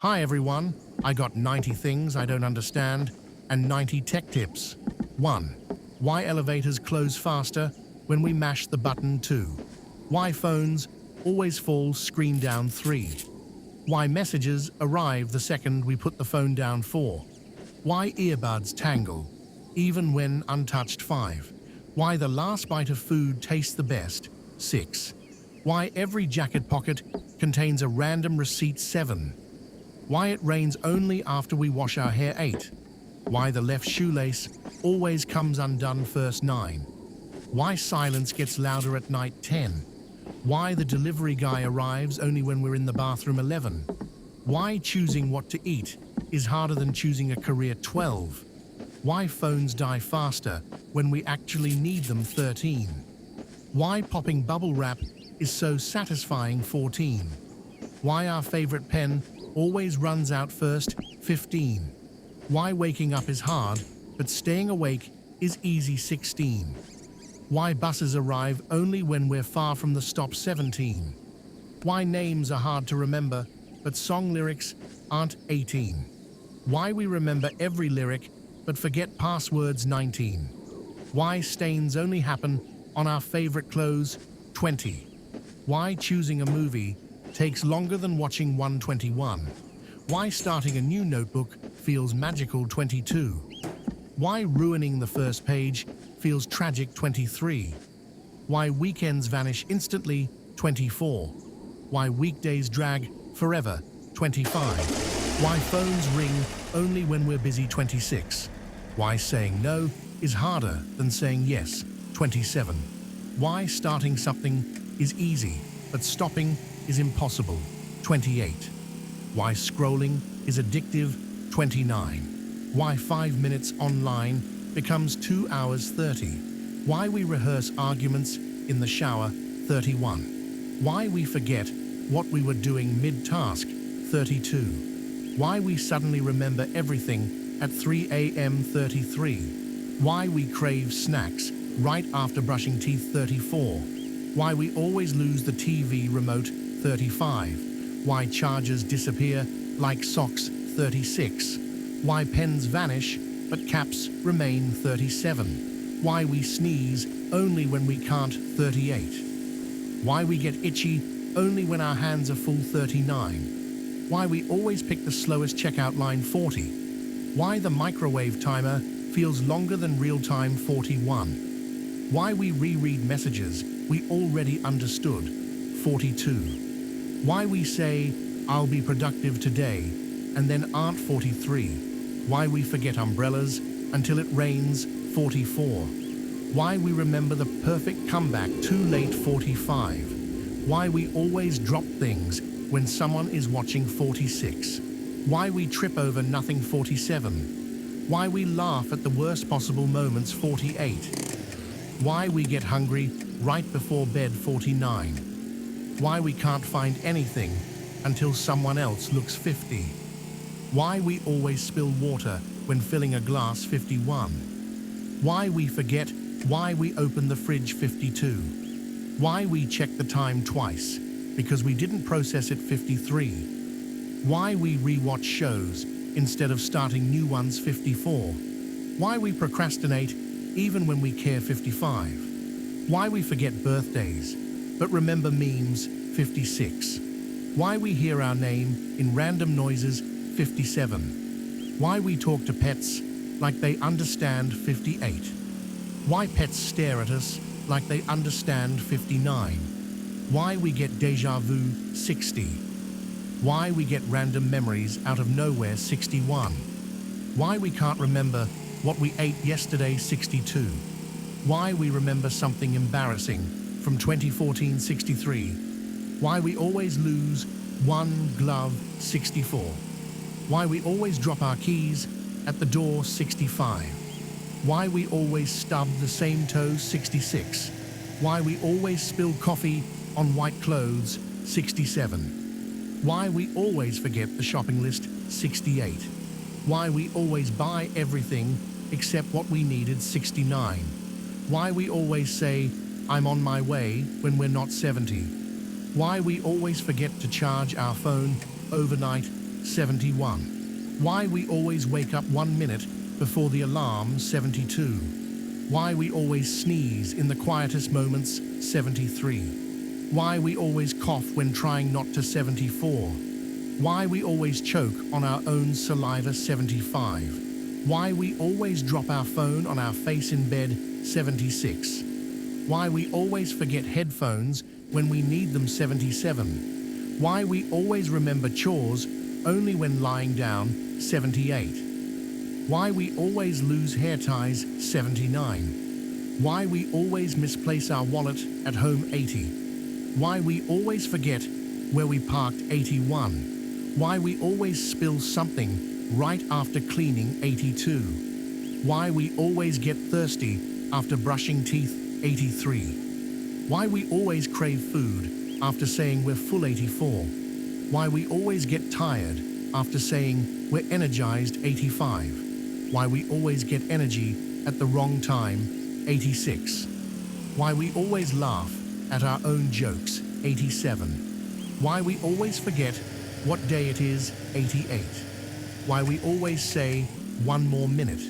Hi everyone, I got 90 things I don't understand and 90 tech tips. 1. Why elevators close faster when we mash the button. 2. Why phones always fall screen down. 3. Why messages arrive the second we put the phone down. 4. Why earbuds tangle even when untouched. 5. Why the last bite of food tastes the best. 6. Why every jacket pocket contains a random receipt. 7. Why it rains only after we wash our hair. 8. Why the left shoelace always comes undone first. 9. Why silence gets louder at night. 10. Why the delivery guy arrives only when we're in the bathroom. 11. Why choosing what to eat is harder than choosing a career. 12. Why phones die faster when we actually need them. 13. Why popping bubble wrap is so satisfying. 14. Why our favorite pen always runs out first. 15. Why waking up is hard, but staying awake is easy. 16. Why buses arrive only when we're far from the stop. 17. Why names are hard to remember, but song lyrics aren't. 18. Why we remember every lyric, but forget passwords. 19. Why stains only happen on our favorite clothes. 20. Why choosing a movie takes longer than watching 121. Why starting a new notebook feels magical. 22. Why ruining the first page feels tragic. 23. Why weekends vanish instantly. 24. Why weekdays drag forever. 25. Why phones ring only when we're busy. 26. Why saying no is harder than saying yes. 27. Why starting something is easy, but stopping is impossible. 28. Why scrolling is addictive. 29. Why 5 minutes online becomes 2 hours. 30. Why we rehearse arguments in the shower. 31. Why we forget what we were doing mid-task. 32. Why we suddenly remember everything at 3 a.m. 33. Why we crave snacks right after brushing teeth. 34. Why we always lose the TV remote. 35. Why chargers disappear like socks. 36. Why pens vanish but caps remain. 37. Why we sneeze only when we can't. 38. Why we get itchy only when our hands are full. 39. Why we always pick the slowest checkout line. 40. Why the microwave timer feels longer than real time. 41. Why we reread messages we already understood. 42. Why we say, I'll be productive today, and then aren't. 43. Why we forget umbrellas until it rains. 44. Why we remember the perfect comeback too late. 45. Why we always drop things when someone is watching. 46. Why we trip over nothing. 47. Why we laugh at the worst possible moments. 48. Why we get hungry right before bed. 49. Why we can't find anything until someone else looks. 50. Why we always spill water when filling a glass. 51. Why we forget why we open the fridge. 52. Why we check the time twice because we didn't process it. 53. Why we rewatch shows instead of starting new ones. 54. Why we procrastinate even when we care. 55. Why we forget birthdays but remember memes. 56. Why we hear our name in random noises. 57. Why we talk to pets like they understand. 58. Why pets stare at us like they understand. 59. Why we get deja vu. 60. Why we get random memories out of nowhere. 61. Why we can't remember what we ate yesterday. 62. Why we remember something embarrassing from 2014. 63. Why we always lose one glove. 64. Why we always drop our keys at the door. 65. Why we always stub the same toe. 66. Why we always spill coffee on white clothes. 67. Why we always forget the shopping list. 68. Why we always buy everything except what we needed. 69. Why we always say, I'm on my way when we're not. 70. Why we always forget to charge our phone overnight. 71. Why we always wake up 1 minute before the alarm, 72. Why we always sneeze in the quietest moments, 73. Why we always cough when trying not to, 74. Why we always choke on our own saliva, 75. Why we always drop our phone on our face in bed, 76. Why we always forget headphones when we need them, 77. Why we always remember chores only when lying down, 78. Why we always lose hair ties, 79. Why we always misplace our wallet at home, 80. Why we always forget where we parked, 81. Why we always spill something right after cleaning, 82. Why we always get thirsty after brushing teeth, 83. Why we always crave food after saying we're full, 84. Why we always get tired after saying we're energized, 85. Why we always get energy at the wrong time, 86. Why we always laugh at our own jokes, 87. Why we always forget what day it is, 88. Why we always say one more minute,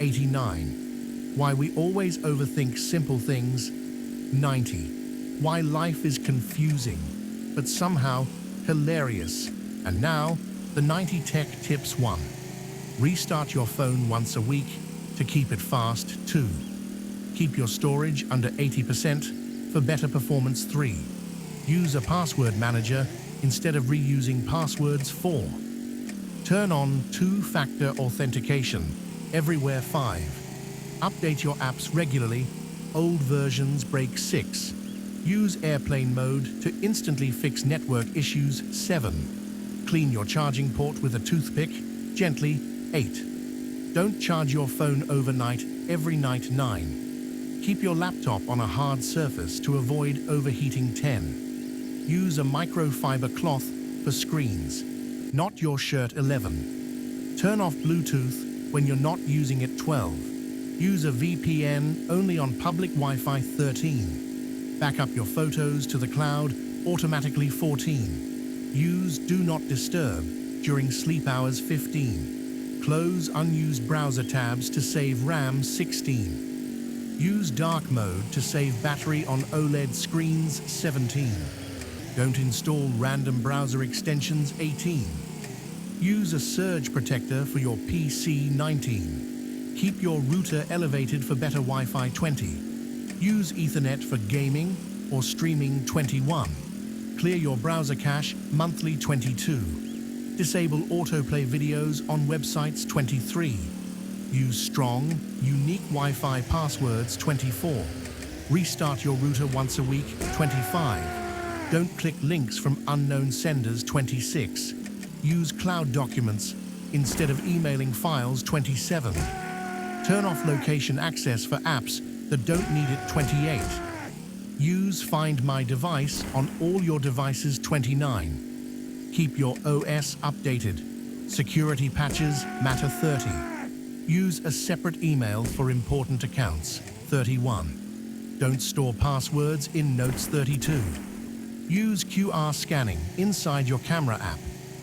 89. Why we always overthink simple things, 90. Why life is confusing, but somehow hilarious. And now, the 90 Tech Tips 1. Restart your phone once a week to keep it fast. 2. Keep your storage under 80% for better performance. 3. Use a password manager instead of reusing passwords. 4. Turn on two-factor authentication everywhere. 5. Update your apps regularly. Old versions break. 6. Use airplane mode to instantly fix network issues. 7. Clean your charging port with a toothpick, gently. 8. Don't charge your phone overnight, every night. 9. Keep your laptop on a hard surface to avoid overheating. 10. Use a microfiber cloth for screens, not your shirt. 11. Turn off Bluetooth when you're not using it. 12. Use a VPN only on public Wi-Fi. 13. Back up your photos to the cloud automatically. 14. Use Do Not Disturb during sleep hours. 15. Close unused browser tabs to save RAM. 16. Use dark mode to save battery on OLED screens. 17. Don't install random browser extensions. 18. Use a surge protector for your PC. 19. Keep your router elevated for better Wi-Fi. 20. Use Ethernet for gaming or streaming. 21. Clear your browser cache monthly. 22. Disable autoplay videos on websites. 23. Use strong, unique Wi-Fi passwords. 24. Restart your router once a week. 25. Don't click links from unknown senders. 26. Use cloud documents instead of emailing files. 27. Turn off location access for apps that don't need it. 28. Use Find My Device on all your devices. 29. Keep your OS updated. Security patches matter. 30. Use a separate email for important accounts. 31. Don't store passwords in Notes. 32. Use QR scanning inside your camera app,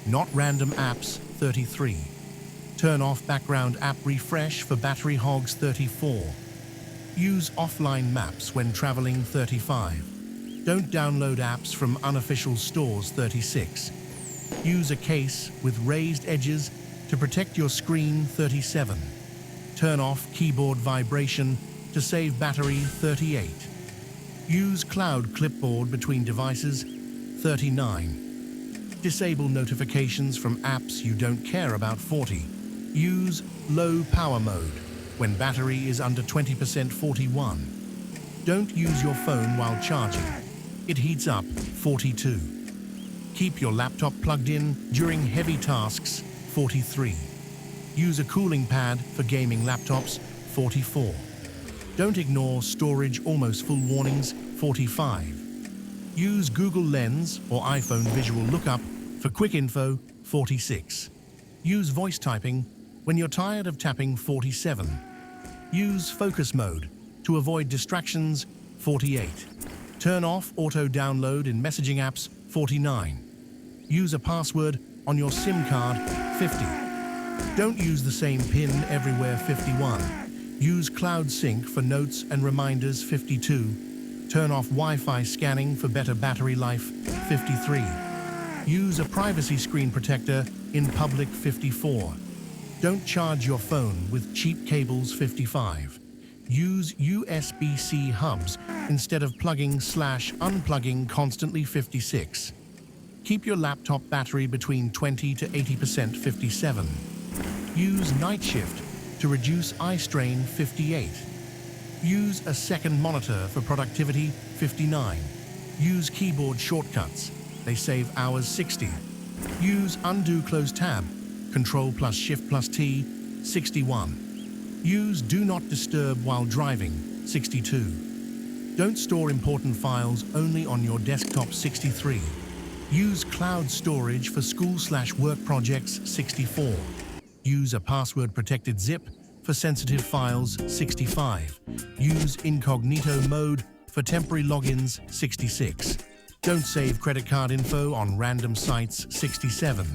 not random apps. 33. Turn off background app refresh for battery hogs. 34. Use offline maps when traveling. 35. Don't download apps from unofficial stores. 36. Use a case with raised edges to protect your screen. 37. Turn off keyboard vibration to save battery. 38. Use cloud clipboard between devices. 39. Disable notifications from apps you don't care about. 40. Use low power mode when battery is under 20%. 41. Don't use your phone while charging. It heats up. 42. Keep your laptop plugged in during heavy tasks. 43. Use a cooling pad for gaming laptops. 44. Don't ignore storage almost full warnings. 45. Use Google Lens or iPhone Visual Lookup for quick info. 46. Use voice typing when you're tired of tapping. 47. Use focus mode to avoid distractions. 48. Turn off auto download in messaging apps. 49. Use a password On your SIM card, 50. Don't use the same PIN everywhere, 51. Use Cloud Sync for notes and reminders, 52. Turn off Wi-Fi scanning for better battery life, 53. Use a privacy screen protector in public, 54. Don't charge your phone with cheap cables, 55. Use USB-C hubs instead of plugging/unplugging constantly, 56. Keep your laptop battery between 20 to 80%, 57. Use night shift to reduce eye strain, 58. Use a second monitor for productivity, 59. Use keyboard shortcuts. They save hours, 60. Use undo close tab, Control plus Shift plus T, 61. Use do not disturb while driving, 62. Don't store important files only on your desktop, 63. Use cloud storage for school/work projects, 64. Use a password-protected zip for sensitive files, 65. Use incognito mode for temporary logins, 66. Don't save credit card info on random sites, 67.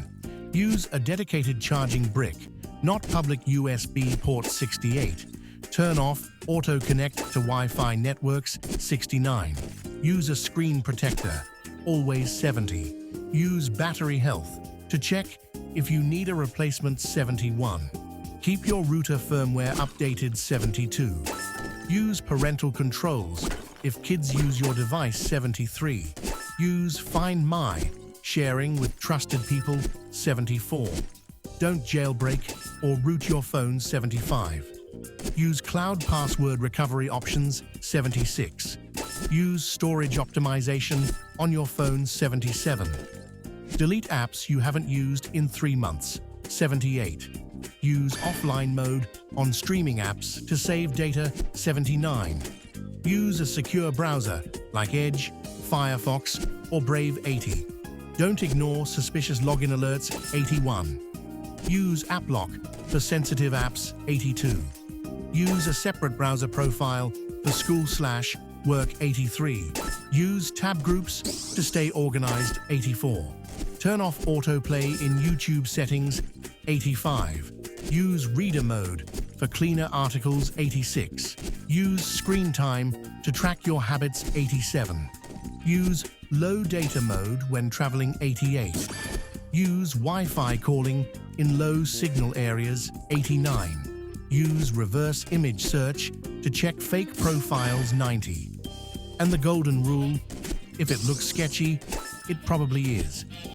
Use a dedicated charging brick, not public USB port, 68. Turn off Auto Connect to Wi-Fi networks, 69. Use a screen protector, always, 70. Use battery health to check if you need a replacement, 71. Keep your router firmware updated, 72. Use parental controls if kids use your device, 73. Use Find My sharing with trusted people, 74. Don't jailbreak or root your phone, 75. Use cloud password recovery options, 76. Use storage optimization on your phone, 77. Delete apps you haven't used in 3 months, 78. Use offline mode on streaming apps to save data, 79. Use a secure browser like Edge, Firefox, or Brave, 80. Don't ignore suspicious login alerts, 81. Use AppLock for sensitive apps, 82. Use a separate browser profile for school/work, 83. Use tab groups to stay organized, 84. Turn off autoplay in YouTube settings, 85. Use reader mode for cleaner articles, 86. Use screen time to track your habits, 87. Use low data mode when traveling, 88. Use Wi-Fi calling in low signal areas, 89. Use reverse image search to check fake profiles, 90. And the golden rule, if it looks sketchy, it probably is.